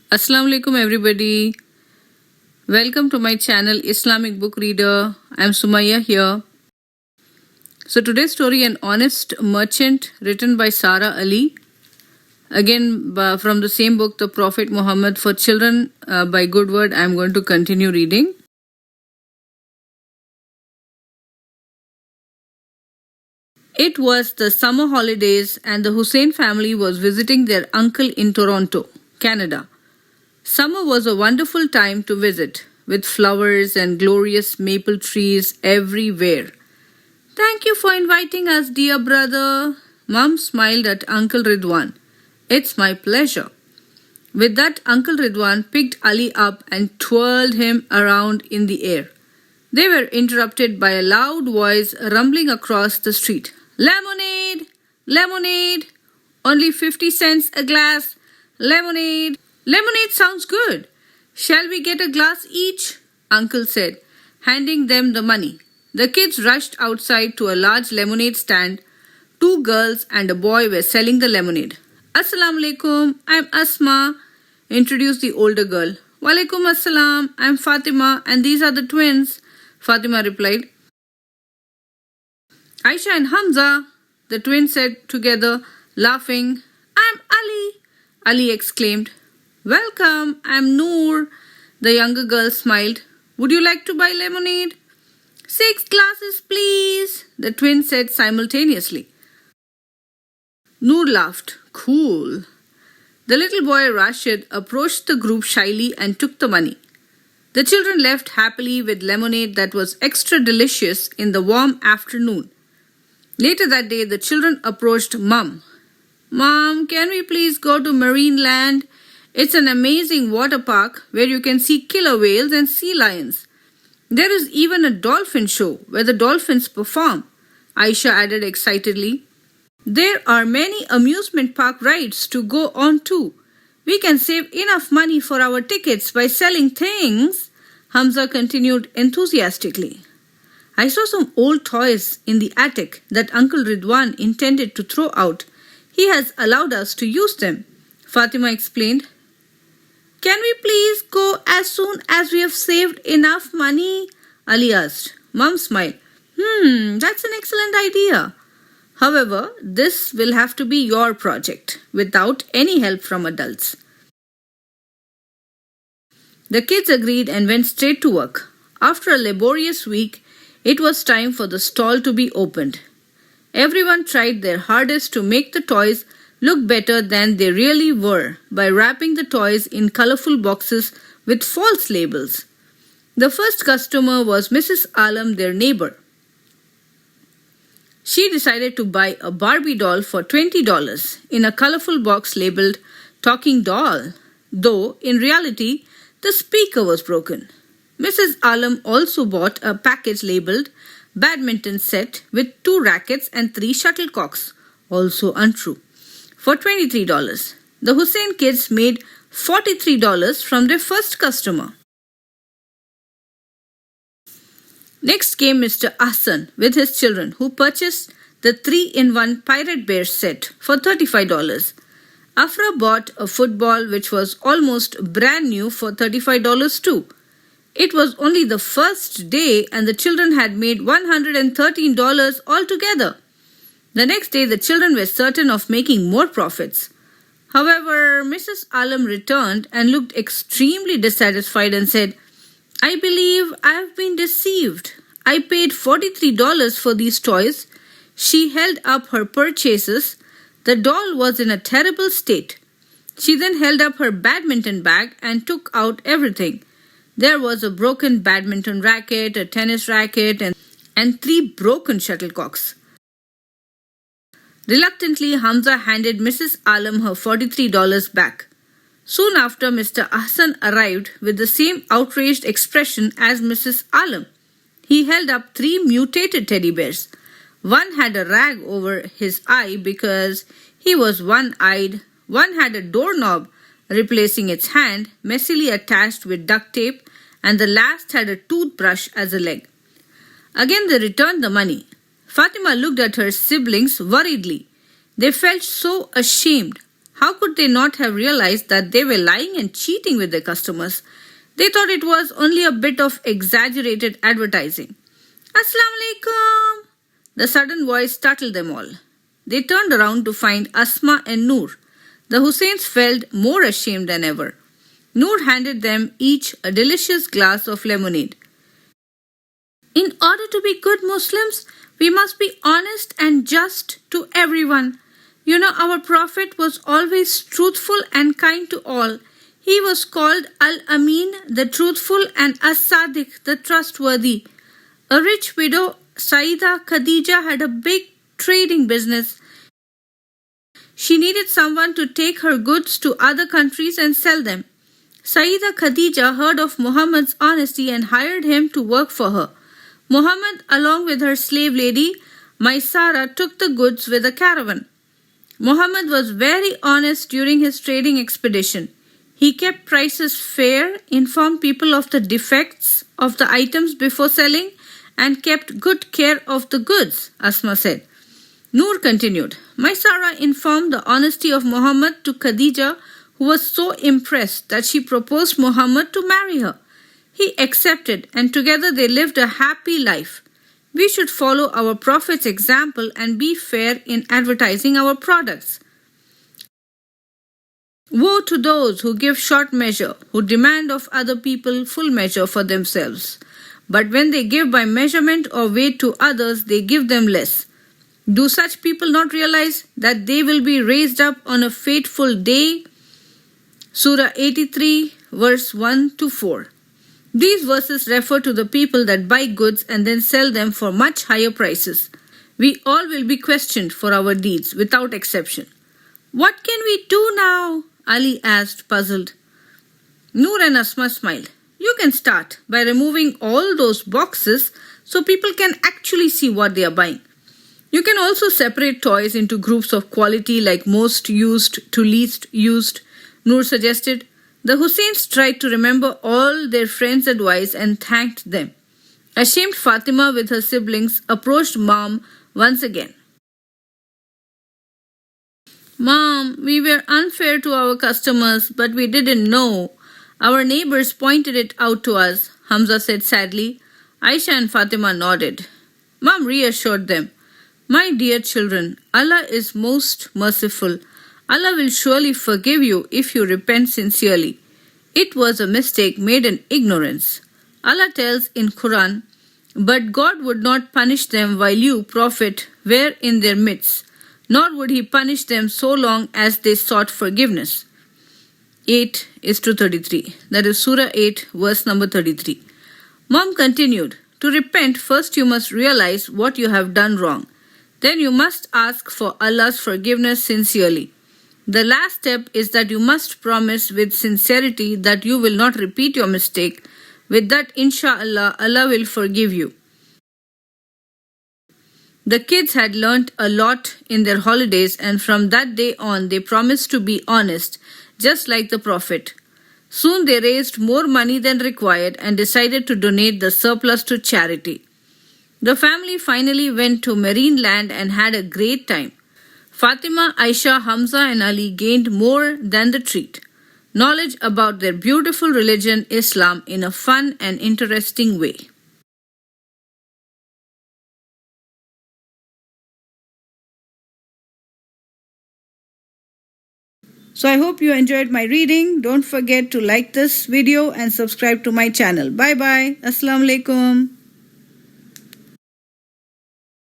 Assalamu alaikum everybody. Welcome to my channel Islamic Book Reader. I'm Sumaya here. So today's story, An Honest Merchant, written by Sara Ali. Again from the same book, The Prophet Muhammad for Children by Good Word. I'm going to continue reading. It was the summer holidays and the Hussein family was visiting their uncle in Toronto, Canada. Summer was a wonderful time to visit, with flowers and glorious maple trees everywhere. Thank you for inviting us, dear brother. Mom smiled at Uncle Ridwan. It's my pleasure. With that, Uncle Ridwan picked Ali up and twirled him around in the air. They were interrupted by a loud voice rumbling across the street. Lemonade! Lemonade! Only 50 cents a glass. Lemonade! Lemonade sounds good. Shall we get a glass each? Uncle said, handing them the money. The kids rushed outside to a large lemonade stand. 2 girls and a boy were selling the lemonade. Assalamu alaikum, I'm Asma, introduced the older girl. Walaikum assalam, I'm Fatima and these are the twins, Fatima replied. Aisha and Hamza, the twins said together, laughing. I'm Ali, Ali exclaimed. Welcome, I'm Noor. The younger girl smiled. Would you like to buy lemonade? 6 glasses, please, the twins said simultaneously. Noor laughed. Cool. The little boy Rashid approached the group shyly and took the money. The children left happily with lemonade that was extra delicious in the warm afternoon. Later that day, the children approached Mom. Mom, can we please go to Marine Land? It's an amazing water park where you can see killer whales and sea lions. There is even a dolphin show where the dolphins perform, Aisha added excitedly. There are many amusement park rides to go on too. We can save enough money for our tickets by selling things, Hamza continued enthusiastically. I saw some old toys in the attic that Uncle Ridwan intended to throw out. He has allowed us to use them, Fatima explained. Can we please go as soon as we have saved enough money? Ali asked. Mom smiled. That's an excellent idea. However, this will have to be your project, without any help from adults. The kids agreed and went straight to work. After a laborious week, it was time for the stall to be opened. Everyone tried their hardest to make the toys look better than they really were by wrapping the toys in colorful boxes with false labels. The first customer was Mrs. Alam, their neighbor. She decided to buy a Barbie doll for $20 in a colorful box labeled Talking Doll, though in reality the speaker was broken. Mrs. Alam also bought a package labeled Badminton Set with 2 rackets and 3 shuttlecocks, also untrue, for $23. The Hussein kids made $43 from their first customer. Next came Mr. Ahsan with his children, who purchased the 3-in-1 Pirate Bear set for $35. Afra bought a football which was almost brand new for $35 too. It was only the first day and the children had made $113 altogether. The next day, the children were certain of making more profits. However, Mrs. Alam returned and looked extremely dissatisfied and said, I believe I have been deceived. I paid $43 for these toys. She held up her purchases. The doll was in a terrible state. She then held up her badminton bag and took out everything. There was a broken badminton racket, a tennis racket, and 3 broken shuttlecocks. Reluctantly, Hamza handed Mrs. Alam her $43 back. Soon after, Mr. Ahsan arrived with the same outraged expression as Mrs. Alam. He held up 3 mutated teddy bears. One had a rag over his eye because he was one-eyed. One had a doorknob replacing its hand, messily attached with duct tape, and the last had a toothbrush as a leg. Again they returned the money. Fatima looked at her siblings worriedly. They felt so ashamed. How could they not have realized that they were lying and cheating with their customers? They thought it was only a bit of exaggerated advertising. Assalamu alaikum! The sudden voice startled them all. They turned around to find Asma and Noor. The Hussains felt more ashamed than ever. Noor handed them each a delicious glass of lemonade. In order to be good Muslims, we must be honest and just to everyone. You know, our Prophet was always truthful and kind to all. He was called Al-Amin, the truthful, and As-Sadiq, the trustworthy. A rich widow, Saida Khadija, had a big trading business. She needed someone to take her goods to other countries and sell them. Saida Khadija heard of Muhammad's honesty and hired him to work for her. Muhammad, along with her slave lady, Maisara, took the goods with a caravan. Muhammad was very honest during his trading expedition. He kept prices fair, informed people of the defects of the items before selling, and kept good care of the goods, Asma said. Noor continued. Maisara informed the honesty of Muhammad to Khadija, who was so impressed that she proposed Muhammad to marry her. He accepted, and together they lived a happy life. We should follow our Prophet's example and be fair in advertising our products. Woe to those who give short measure, who demand of other people full measure for themselves. But when they give by measurement or weight to others, they give them less. Do such people not realize that they will be raised up on a fateful day? Surah 83, verse 1 to 4. These verses refer to the people that buy goods and then sell them for much higher prices. We all will be questioned for our deeds, without exception. What can we do now? Ali asked, puzzled. Noor and Asma smiled. You can start by removing all those boxes so people can actually see what they are buying. You can also separate toys into groups of quality like most used to least used, Noor suggested. The Hussains tried to remember all their friends' advice and thanked them. Ashamed, Fatima with her siblings approached Mom once again. Mom, we were unfair to our customers, but we didn't know. Our neighbors pointed it out to us, Hamza said sadly. Aisha and Fatima nodded. Mom reassured them. My dear children, Allah is most merciful. Allah will surely forgive you if you repent sincerely. It was a mistake made in ignorance. Allah tells in Quran, but God would not punish them while you, Prophet, were in their midst, nor would He punish them so long as they sought forgiveness. 8:33. That is Surah 8, verse number 33. Mom continued, to repent, first you must realize what you have done wrong. Then you must ask for Allah's forgiveness sincerely. The last step is that you must promise with sincerity that you will not repeat your mistake. With that, inshallah, Allah will forgive you. The kids had learnt a lot in their holidays, and from that day on they promised to be honest, just like the Prophet. Soon they raised more money than required and decided to donate the surplus to charity. The family finally went to Marine Land and had a great time. Fatima, Aisha, Hamza and Ali gained more than the treat. Knowledge about their beautiful religion, Islam, in a fun and interesting way. So I hope you enjoyed my reading. Don't forget to like this video and subscribe to my channel. Bye bye. Assalamu alaikum.